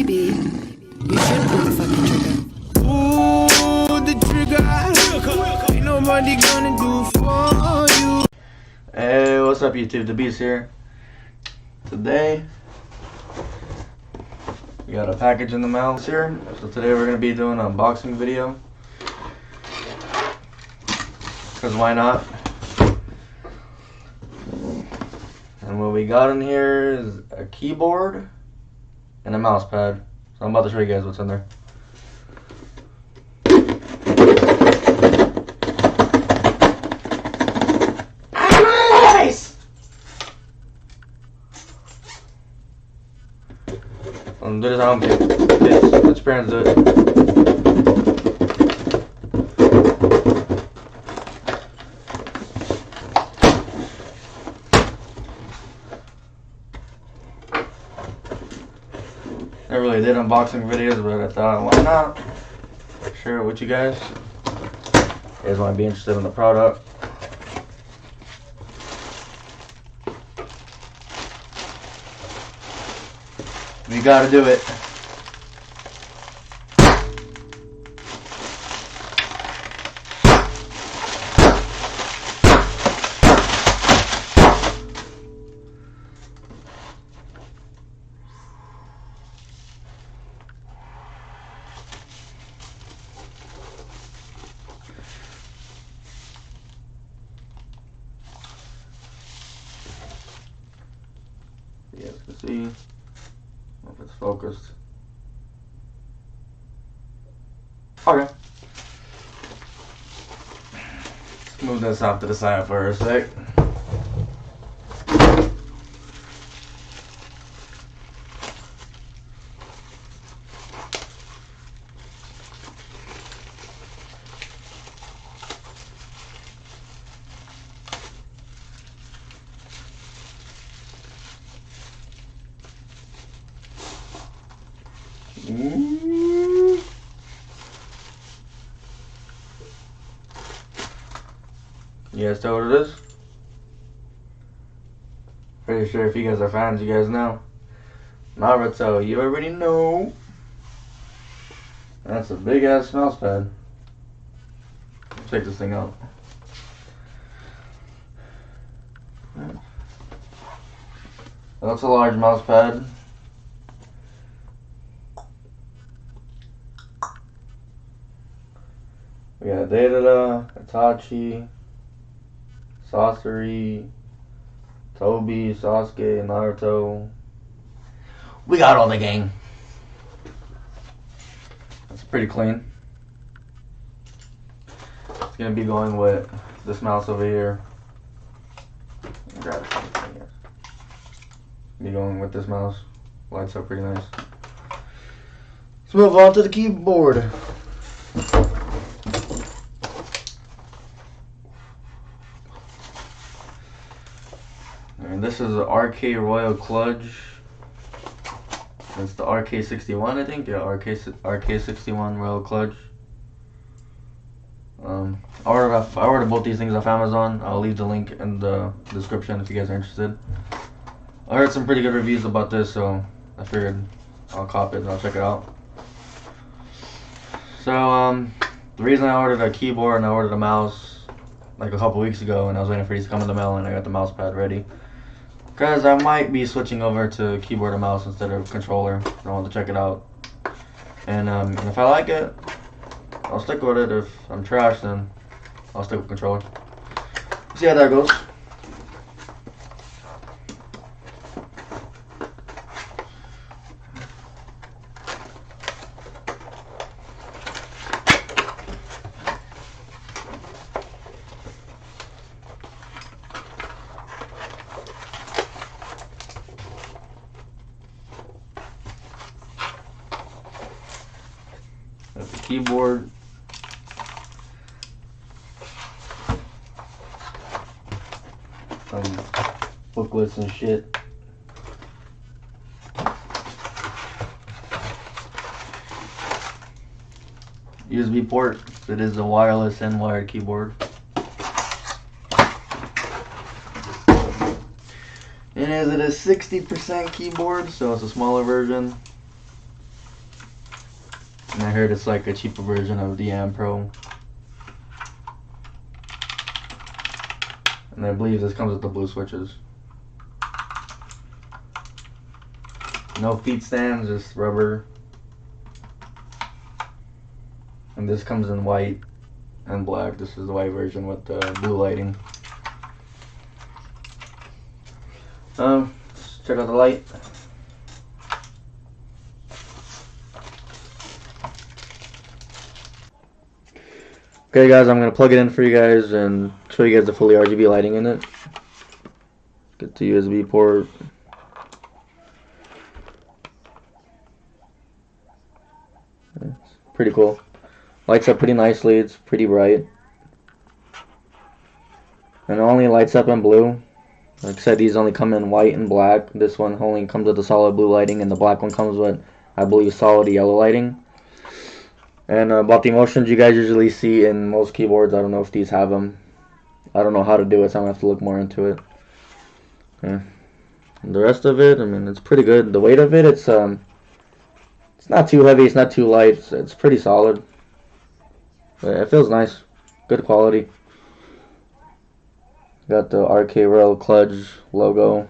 maybe you should pull the fucking trigger. Ooh, the trigger. Ain't nobody gonna do for you. Hey, what's up YouTube? The Beast here. Today, we got a package in the mail here. So today we're gonna be doing an unboxing video. Cause why not? And what we got in here is a keyboard and a mouse pad. So I'm about to show you guys what's in there. Nice! I'm do this at home, kids. Let your parents do it. I really did unboxing videos, but I thought, why not share it with you guys? You guys might be interested in the product. We gotta do it. You guys can see. I don't know if it's focused. Okay. Let's move this off to the side for a sec. You guys know what it is? Pretty sure if you guys are fans, you guys know. Naruto, you already know. That's a big ass mouse pad. Check this thing out. That's a large mouse pad. We got Data, Itachi, Sasori, Toby, Sasuke, Naruto. We got all the gang. That's pretty clean. It's gonna be going with this mouse over here. Grab it. Be going with this mouse. Lights up pretty nice. Let's move on to the keyboard. And this is the RK Royal Kludge. It's the Rk61, I think. Yeah, Rk61 Royal Kludge. I ordered both these things off Amazon. I'll leave the link in the description if you guys are interested. I heard some pretty good reviews about this, so I figured I'll cop it and I'll check it out. So the reason I ordered a keyboard and I ordered a mouse like a couple weeks ago, and I was waiting for these to come in the mail, and I got the mouse pad ready. Because I might be switching over to keyboard and mouse instead of controller. I want to check it out. And if I like it, I'll stick with it. If I'm trash, then I'll stick with controller. See how that goes. That's the keyboard. Some booklets and shit. USB port. It is a wireless and wired keyboard. And is it a 60% keyboard, so it's a smaller version. And I heard it's like a cheaper version of the Am Pro. And I believe this comes with the blue switches. No feet stands, just rubber. And this comes in white and black. This is the white version with the blue lighting. Let's check out the light. Okay guys, I'm going to plug it in for you guys and show you guys the fully RGB lighting in it. Get the USB port. It's pretty cool. Lights up pretty nicely, it's pretty bright. And it only lights up in blue. Like I said, these only come in white and black. This one only comes with the solid blue lighting, and the black one comes with, I believe, solid yellow lighting. And about the emotions you guys usually see in most keyboards, I don't know if these have them. I don't know how to do it, so I'm going to have to look more into it. Yeah. And the rest of it, I mean, it's pretty good. The weight of it, it's not too heavy, it's not too light. It's pretty solid. But it feels nice. Good quality. Got the Rk Kludge logo.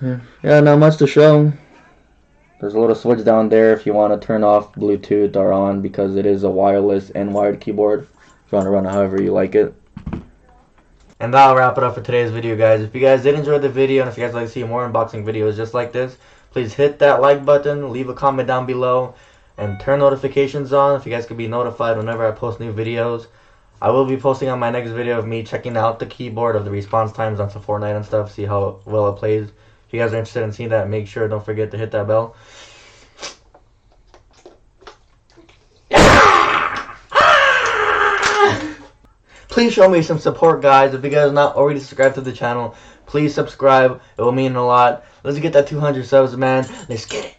Yeah, not much to show. There's a little switch down there if you want to turn off Bluetooth or on, because it is a wireless and wired keyboard. If you want to run it however you like it. And that'll wrap it up for today's video, guys. If you guys did enjoy the video, and if you guys like to see more unboxing videos just like this, please hit that like button, leave a comment down below, and turn notifications on if you guys can be notified whenever I post new videos. I will be posting on my next video of me checking out the keyboard, of the response times on some Fortnite and stuff, see how well it plays. If you guys are interested in seeing that, make sure don't forget to hit that bell. Please show me some support, guys. If you guys are not already subscribed to the channel, please subscribe. It will mean a lot. Let's get that 200 subs, man. Let's get it.